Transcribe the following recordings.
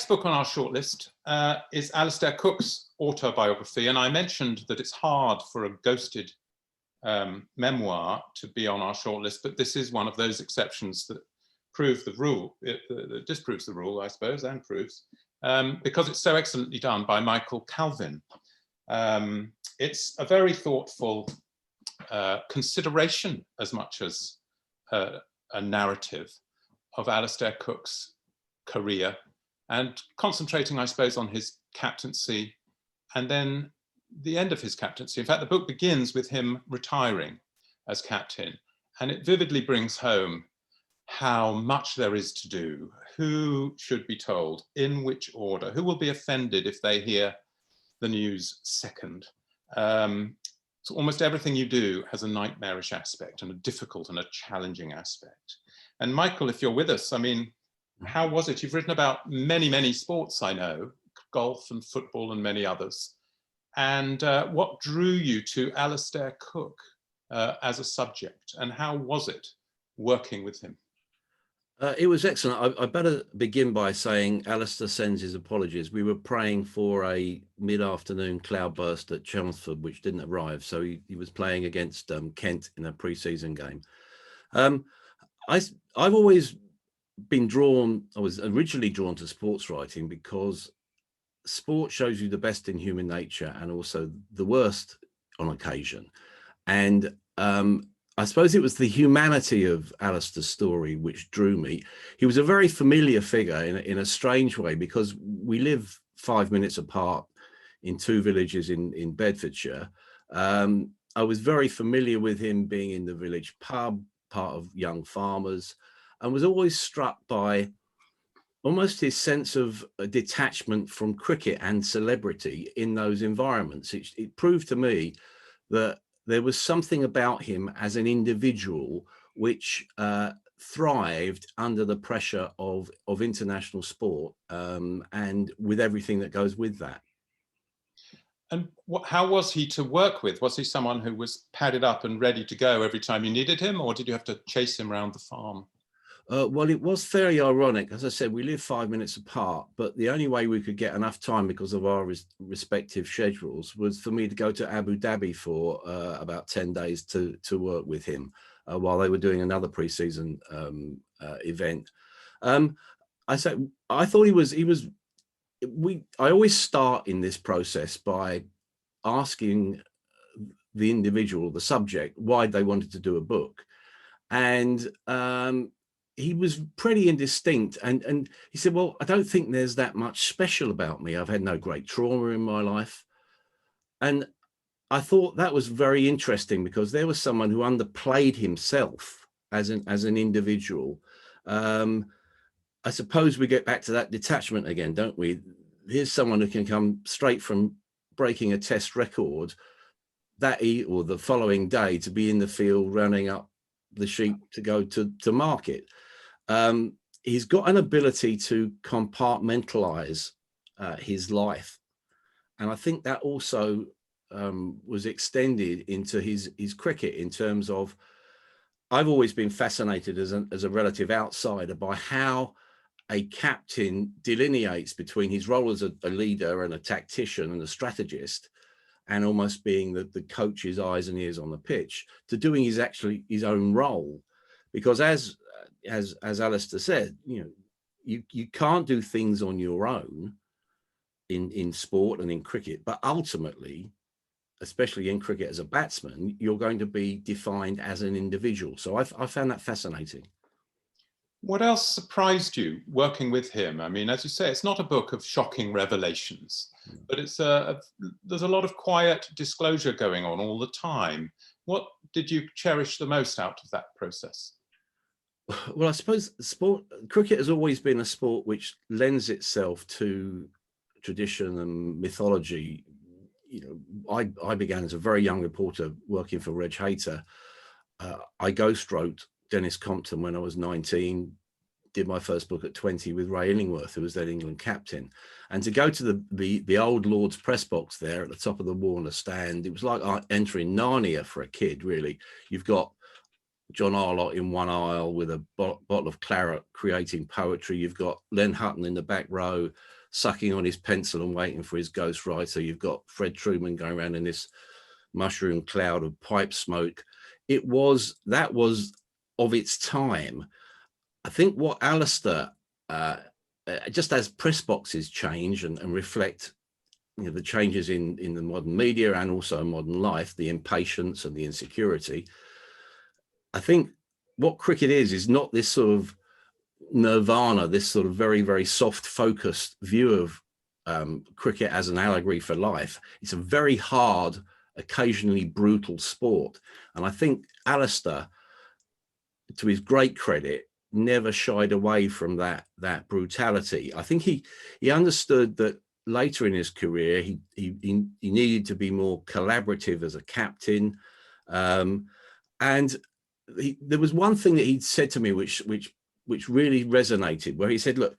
next book on our shortlist is Alistair Cook's autobiography, and I mentioned that it's hard for a ghosted memoir to be on our shortlist, but this is one of those exceptions that prove the rule, it disproves the rule, I suppose, and proves, because it's so excellently done by Michael Calvin. It's a very thoughtful consideration as much as a narrative of Alistair Cook's career, and concentrating, I suppose, on his captaincy and then the end of his captaincy. In fact, the book begins with him retiring as captain, and it vividly brings home how much there is to do, who should be told, in which order, who will be offended if they hear the news second. So almost everything you do has a nightmarish aspect and a difficult and a challenging aspect. And Michael, if you're with us, I mean, how was it? You've written about many, many sports, I know, golf and football and many others. And what drew you to Alistair Cook as a subject, and how was it working with him? It was excellent. I better begin by saying Alistair sends his apologies. We were praying for a mid-afternoon cloudburst at Chelmsford, which didn't arrive. So he was playing against Kent in a pre-season game. I've always been drawn, I was originally drawn to sports writing because sport shows you the best in human nature and also the worst on occasion. And I suppose it was the humanity of Alistair's story which drew me. He was a very familiar figure in a strange way, because we live 5 minutes apart in two villages in Bedfordshire. I was very familiar with him being in the village pub, part of young farmers, and was always struck by almost his sense of detachment from cricket and celebrity in those environments. It proved to me that there was something about him as an individual which thrived under the pressure of international sport, and with everything that goes with that. And how was he to work with? Was he someone who was padded up and ready to go every time you needed him, or did you have to chase him around the farm? Well, it was fairly ironic. As I said, we live 5 minutes apart, but the only way we could get enough time because of our respective schedules was for me to go to Abu Dhabi for about 10 days to work with him while they were doing another pre-season event. I thought I always start in this process by asking the individual, the subject, why they wanted to do a book. And he was pretty indistinct, and he said, well, I don't think there's that much special about me. I've had no great trauma in my life. And I thought that was very interesting, because there was someone who underplayed himself as an individual. I suppose we get back to that detachment again, don't we? Here's someone who can come straight from breaking a test record or the following day to be in the field running up the sheep to go to market. He's got an ability to compartmentalize his life, and I think that also was extended into his cricket, in terms of, I've always been fascinated as a relative outsider by how a captain delineates between his role as a leader and a tactician and a strategist, and almost being the coach's eyes and ears on the pitch, to doing his own role. Because as Alistair said, you can't do things on your own in sport and in cricket, but ultimately, especially in cricket as a batsman, you're going to be defined as an individual. So I found that fascinating. What else surprised you working with him? I mean, as you say, it's not a book of shocking revelations, but there's a lot of quiet disclosure going on all the time. What did you cherish the most out of that process? Well, I suppose cricket has always been a sport which lends itself to tradition and mythology. I began as a very young reporter working for Reg Hayter. I ghost-wrote Dennis Compton when I was 19, did my first book at 20 with Ray Illingworth, who was then England captain. And to go to the old Lord's press box there at the top of the Warner stand, it was like entering Narnia for a kid, really. You've got John Arlott in one aisle with a bottle of claret creating poetry. You've got Len Hutton in the back row sucking on his pencil and waiting for his ghostwriter. You've got Fred Truman going around in this mushroom cloud of pipe smoke. That was of its time. I think what Alistair, just as press boxes change and reflect, you know, the changes in the modern media and also modern life, the impatience and the insecurity, I think what cricket is not this sort of nirvana, this sort of very, very soft focused view of cricket as an allegory for life. It's a very hard, occasionally brutal sport. And I think Alistair, to his great credit, never shied away from that brutality. I think he understood that later in his career, he needed to be more collaborative as a captain. And there was one thing that he'd said to me, which really resonated, where he said, look,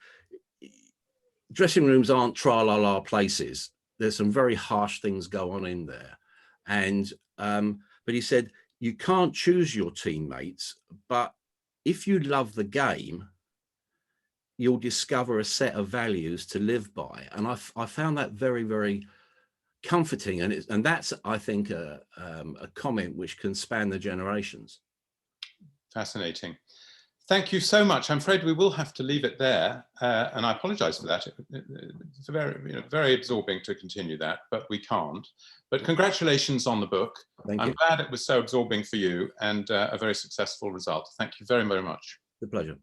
dressing rooms aren't tra-la-la places. There's some very harsh things go on in there. And, but he said, you can't choose your teammates, but if you love the game, you'll discover a set of values to live by. And I found that very, very comforting. And that's, I think, a comment which can span the generations. Fascinating. Thank you so much. I'm afraid we will have to leave it there, and I apologize for that. It's very absorbing to continue that, but we can't. But congratulations on the book. I'm glad it was so absorbing for you and a very successful result. Thank you very, very much. The pleasure.